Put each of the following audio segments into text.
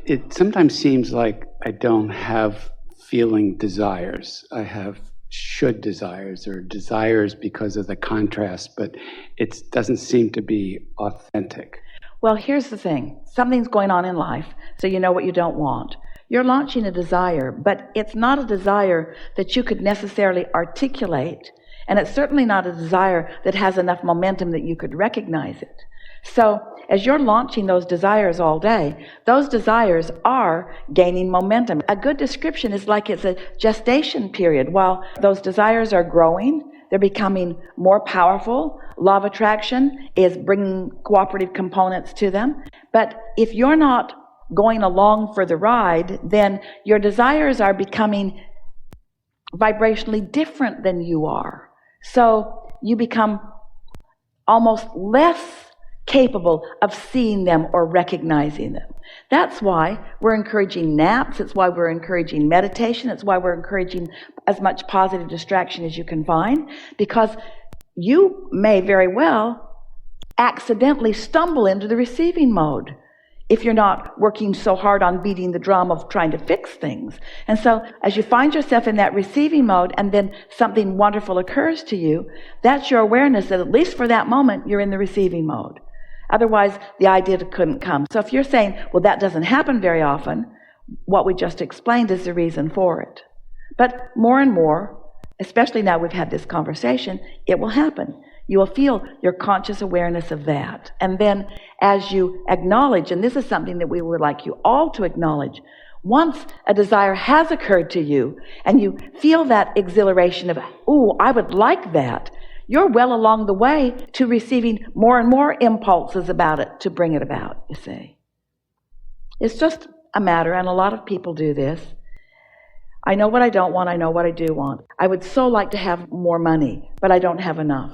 It sometimes seems like I don't have feeling desires. I have should desires or desires because of the contrast, but it doesn't seem to be authentic. Well, here's the thing. Something's going on in life, so you know what you don't want. You're launching a desire, but it's not a desire that you could necessarily articulate, and it's certainly not a desire that has enough momentum that you could recognize it. So as you're launching those desires all day, those desires are gaining momentum. A good description is like it's a gestation period. While those desires are growing, they're becoming more powerful. Law of attraction is bringing cooperative components to them. But if you're not going along for the ride, then your desires are becoming vibrationally different than you are. So you become almost less capable of seeing them or recognizing them. That's why we're encouraging naps. It's why we're encouraging meditation. It's why we're encouraging as much positive distraction as you can find, because you may very well accidentally stumble into the receiving mode if you're not working so hard on beating the drum of trying to fix things. And so as you find yourself in that receiving mode and then something wonderful occurs to you, that's your awareness that at least for that moment you're in the receiving mode. Otherwise, the idea couldn't come. So if you're saying, well, that doesn't happen very often, what we just explained is the reason for it. But more and more, especially now we've had this conversation, it will happen. You will feel your conscious awareness of that. And then as you acknowledge, and this is something that we would like you all to acknowledge, once a desire has occurred to you and you feel that exhilaration of, ooh, I would like that, you're well along the way to receiving more and more impulses about it to bring it about, you see. It's just a matter, and a lot of people do this. I know what I don't want, I know what I do want. I would so like to have more money, but I don't have enough.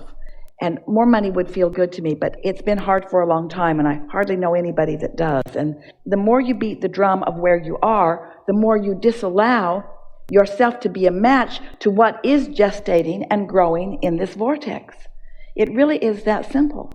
And more money would feel good to me, but it's been hard for a long time, and I hardly know anybody that does. And the more you beat the drum of where you are, the more you disallow yourself to be a match to what is gestating and growing in this vortex. It really is that simple.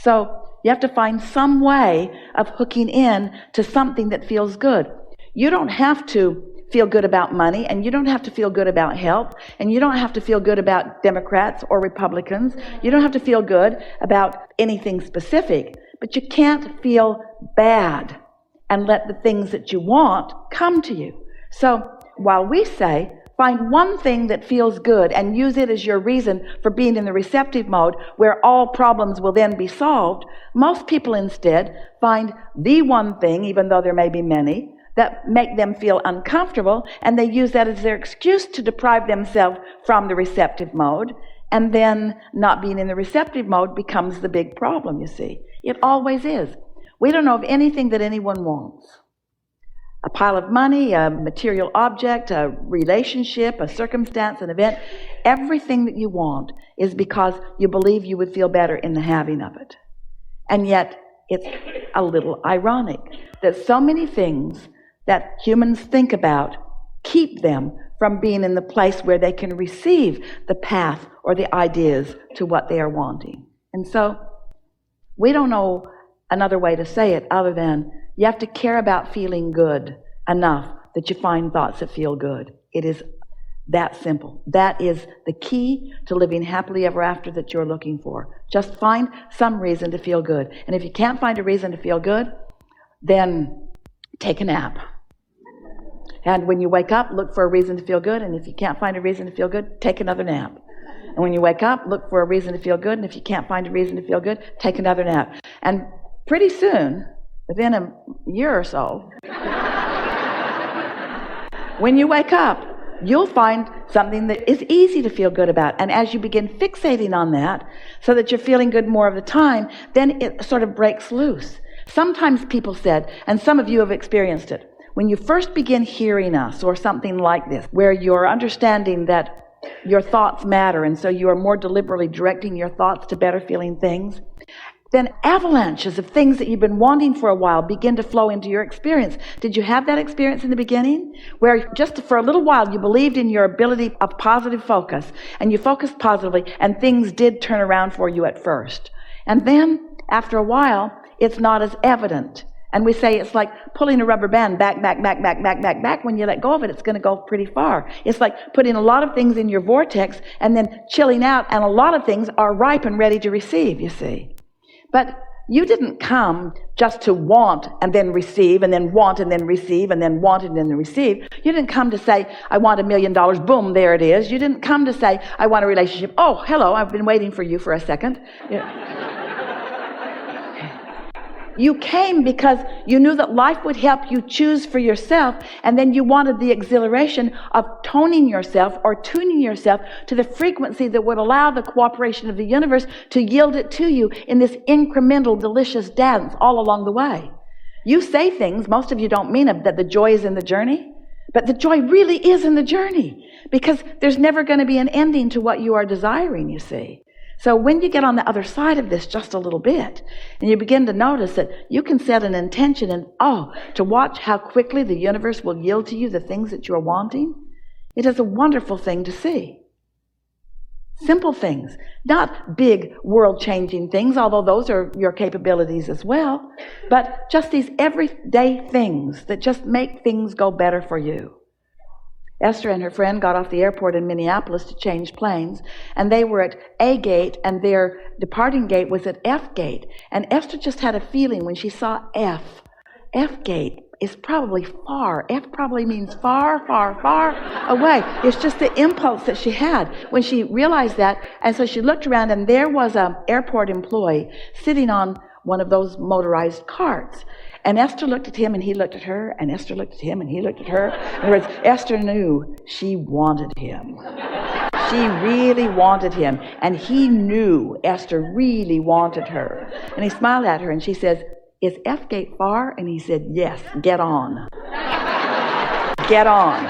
So you have to find some way of hooking in to something that feels good. You don't have to feel good about money, and you don't have to feel good about health, and you don't have to feel good about Democrats or Republicans. You don't have to feel good about anything specific, but you can't feel bad and let the things that you want come to you. So while we say, find one thing that feels good and use it as your reason for being in the receptive mode where all problems will then be solved, most people instead find the one thing, even though there may be many, that make them feel uncomfortable, and they use that as their excuse to deprive themselves from the receptive mode, and then not being in the receptive mode becomes the big problem, you see. It always is. We don't know of anything that anyone wants. A pile of money, a material object, a relationship, a circumstance, an event, everything that you want is because you believe you would feel better in the having of it. And yet, it's a little ironic that so many things that humans think about keep them from being in the place where they can receive the path or the ideas to what they are wanting. And so we don't know another way to say it other than you have to care about feeling good enough that you find thoughts that feel good. It is that simple. That is the key to living happily ever after that you're looking for. Just find some reason to feel good. And if you can't find a reason to feel good, then take a nap. And when you wake up, look for a reason to feel good. And if you can't find a reason to feel good, take another nap. And when you wake up, look for a reason to feel good. And if you can't find a reason to feel good, take another nap. And pretty soon, within a year or so, when you wake up, you'll find something that is easy to feel good about. And as you begin fixating on that, so that you're feeling good more of the time, then it sort of breaks loose. Sometimes people said, and some of you have experienced it, when you first begin hearing us or something like this, where you're understanding that your thoughts matter, and so you are more deliberately directing your thoughts to better feeling things, then avalanches of things that you've been wanting for a while begin to flow into your experience. Did you have that experience in the beginning? Where just for a little while you believed in your ability of positive focus, and you focused positively, and things did turn around for you at first. And then, after a while, it's not as evident. And we say it's like pulling a rubber band back. When you let go of it, it's going to go pretty far. It's like putting a lot of things in your vortex and then chilling out, and a lot of things are ripe and ready to receive, you see. But you didn't come just to want and then receive, and then want and then receive, and then want and then receive. You didn't come to say, I want $1 million, boom, there it is. You didn't come to say, I want a relationship. Oh, hello, I've been waiting for you for a second. You came because you knew that life would help you choose for yourself, and then you wanted the exhilaration of toning yourself or tuning yourself to the frequency that would allow the cooperation of the universe to yield it to you in this incremental, delicious dance all along the way. You say things, most of you don't mean it, that the joy is in the journey, but the joy really is in the journey, because there's never going to be an ending to what you are desiring, you see. So when you get on the other side of this just a little bit, and you begin to notice that you can set an intention and, to watch how quickly the universe will yield to you the things that you're wanting, it is a wonderful thing to see. Simple things, not big world-changing things, although those are your capabilities as well, but just these everyday things that just make things go better for you. Esther and her friend got off the airport in Minneapolis to change planes, and they were at A gate, and their departing gate was at F gate. And Esther just had a feeling when she saw F gate is probably far. F probably means far, far, far away. It's just the impulse that she had when she realized that. And so she looked around, and there was an airport employee sitting on one of those motorized carts. And Esther looked at him, and he looked at her, and Esther looked at him, and he looked at her. In other words, Esther knew she wanted him. She really wanted him, and he knew Esther really wanted her. And he smiled at her, and she says, "Is F gate far?" And he said, "Yes, get on. Get on."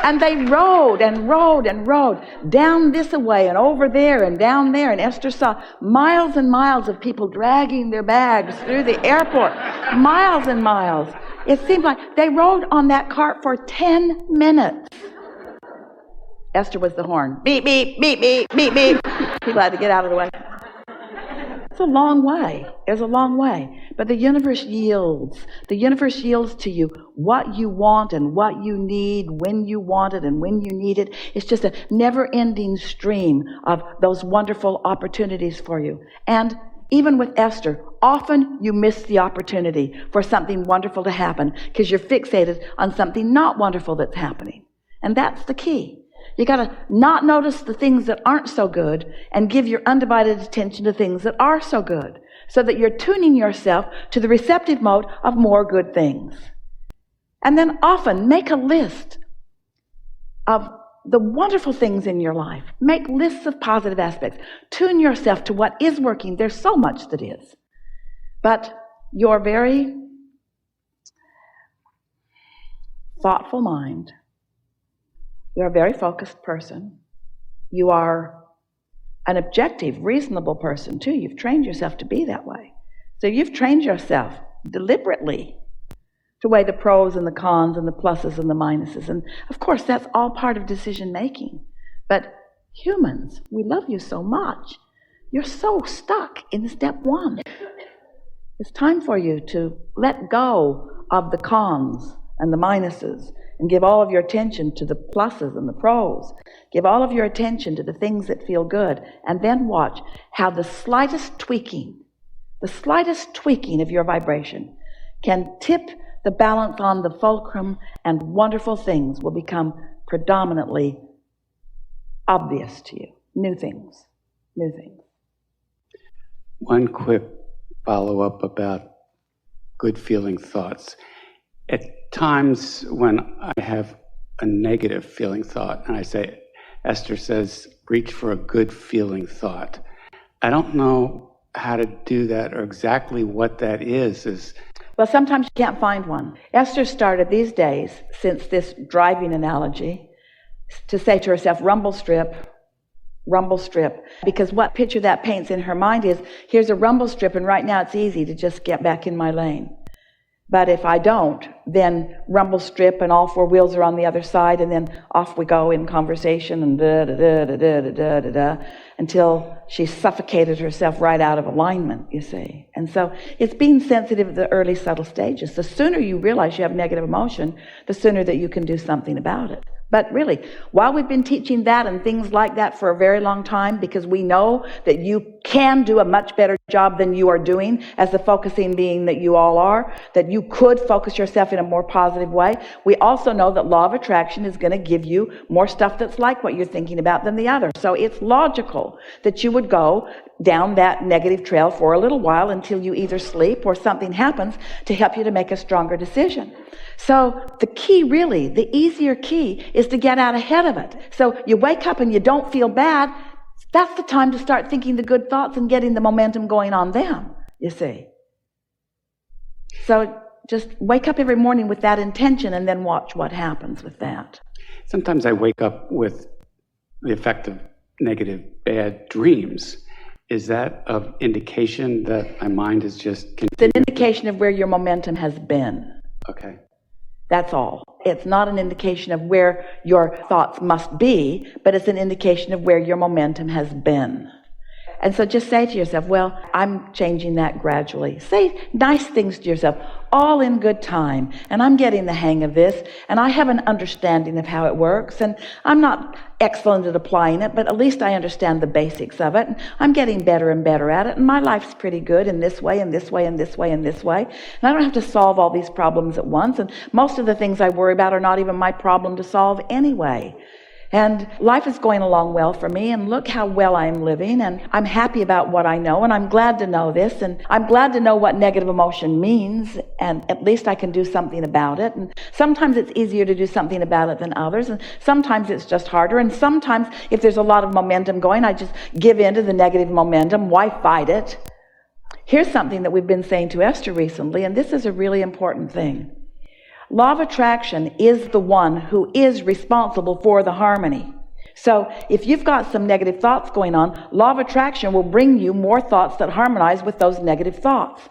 And they rode and rode and rode down this way and over there and down there. And Esther saw miles and miles of people dragging their bags through the airport. Miles and miles. It seemed like they rode on that cart for 10 minutes. Esther was the horn. Beep, beep, beep, beep, beep, beep. People had to get out of the way. It's a long way. It's a long way. But the universe yields. The universe yields to you what you want and what you need, when you want it and when you need it. It's just a never-ending stream of those wonderful opportunities for you. And even with Esther, often you miss the opportunity for something wonderful to happen because you're fixated on something not wonderful that's happening. And that's the key. You got to not notice the things that aren't so good and give your undivided attention to things that are so good, so that you're tuning yourself to the receptive mode of more good things. And then often make a list of the wonderful things in your life. Make lists of positive aspects. Tune yourself to what is working. There's so much that is. But your very thoughtful mind, you're a very focused person. You are an objective, reasonable person, too. You've trained yourself to be that way. So you've trained yourself deliberately to weigh the pros and the cons and the pluses and the minuses. And, of course, that's all part of decision-making. But humans, we love you so much. You're so stuck in step one. It's time for you to let go of the cons and the minuses and give all of your attention to the pluses and the pros. Give all of your attention to the things that feel good, and then watch how the slightest tweaking of your vibration can tip the balance on the fulcrum, and wonderful things will become predominantly obvious to you. New things. One quick follow-up about good feeling thoughts. At times when I have a negative feeling thought, and I say, Esther says, reach for a good feeling thought. I don't know how to do that or exactly what that is. Well, sometimes you can't find one. Esther started these days, since this driving analogy, to say to herself, rumble strip, because what picture that paints in her mind is, here's a rumble strip, and right now it's easy to just get back in my lane. But if I don't, then rumble strip and all four wheels are on the other side, and then off we go in conversation and da-da-da-da-da-da-da-da, until she suffocated herself right out of alignment, you see. And so it's being sensitive at the early subtle stages. The sooner you realize you have negative emotion, the sooner that you can do something about it. But really, while we've been teaching that and things like that for a very long time, because we know that you can do a much better job than you are doing, as the focusing being that you all are, that you could focus yourself in a more positive way, we also know that law of attraction is going to give you more stuff that's like what you're thinking about than the other. So it's logical that you would go down that negative trail for a little while until you either sleep or something happens to help you to make a stronger decision. So the key, really, the easier key, is to get out ahead of it. So you wake up and you don't feel bad. That's the time to start thinking the good thoughts and getting the momentum going on them, you see. So just wake up every morning with that intention and then watch what happens with that. Sometimes I wake up with the effect of negative, bad dreams. Is that an indication that my mind is just continuing? It's an indication of where your momentum has been. Okay. That's all. It's not an indication of where your thoughts must be, but it's an indication of where your momentum has been. And so just say to yourself, well, I'm changing that gradually. Say nice things to yourself, all in good time. And I'm getting the hang of this, and I have an understanding of how it works, and I'm not excellent at applying it, but at least I understand the basics of it, and I'm getting better and better at it, and my life's pretty good in this way, and this way, and this way, and this way. And I don't have to solve all these problems at once, and most of the things I worry about are not even my problem to solve anyway. And life is going along well for me, and look how well I'm living, and I'm happy about what I know, and I'm glad to know this, and I'm glad to know what negative emotion means, and at least I can do something about it. And sometimes it's easier to do something about it than others, and sometimes it's just harder, and sometimes if there's a lot of momentum going, I just give in to the negative momentum. Why fight it? Here's something that we've been saying to Esther recently, and this is a really important thing. Law of attraction is the one who is responsible for the harmony. So if you've got some negative thoughts going on, law of attraction will bring you more thoughts that harmonize with those negative thoughts.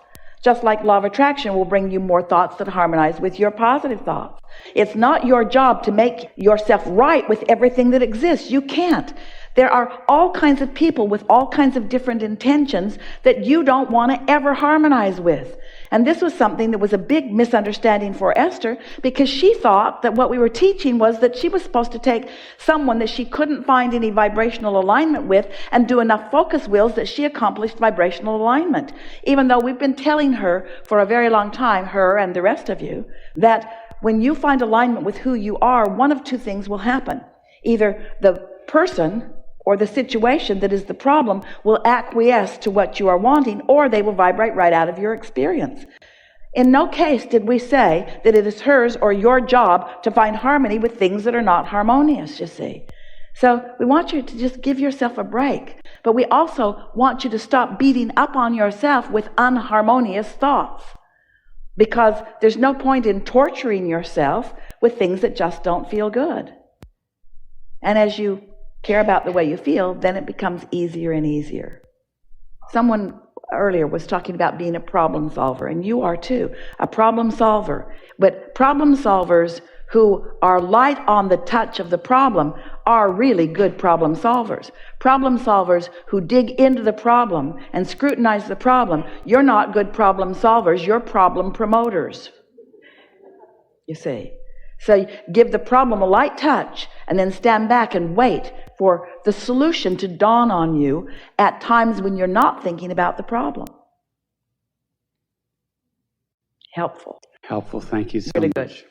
Just like law of attraction will bring you more thoughts that harmonize with your positive thoughts. It's not your job to make yourself right with everything that exists. You can't. There are all kinds of people with all kinds of different intentions that you don't want to ever harmonize with. And this was something that was a big misunderstanding for Esther, because she thought that what we were teaching was that she was supposed to take someone that she couldn't find any vibrational alignment with and do enough focus wheels that she accomplished vibrational alignment. Even though we've been telling her for a very long time, her and the rest of you, that when you find alignment with who you are, one of two things will happen. Either the person or the situation that is the problem will acquiesce to what you are wanting, or they will vibrate right out of your experience. In no case did we say that it is hers or your job to find harmony with things that are not harmonious, you see. So we want you to just give yourself a break, but we also want you to stop beating up on yourself with unharmonious thoughts, because there's no point in torturing yourself with things that just don't feel good. And as you care about the way you feel, then it becomes easier and easier. Someone earlier was talking about being a problem solver, and you are too, a problem solver. But problem solvers who are light on the touch of the problem are really good problem solvers. Problem solvers who dig into the problem and scrutinize the problem, you're not good problem solvers, you're problem promoters. You see. So give the problem a light touch and then stand back and wait for the solution to dawn on you at times when you're not thinking about the problem. Helpful. Helpful. Thank you so Really much. good.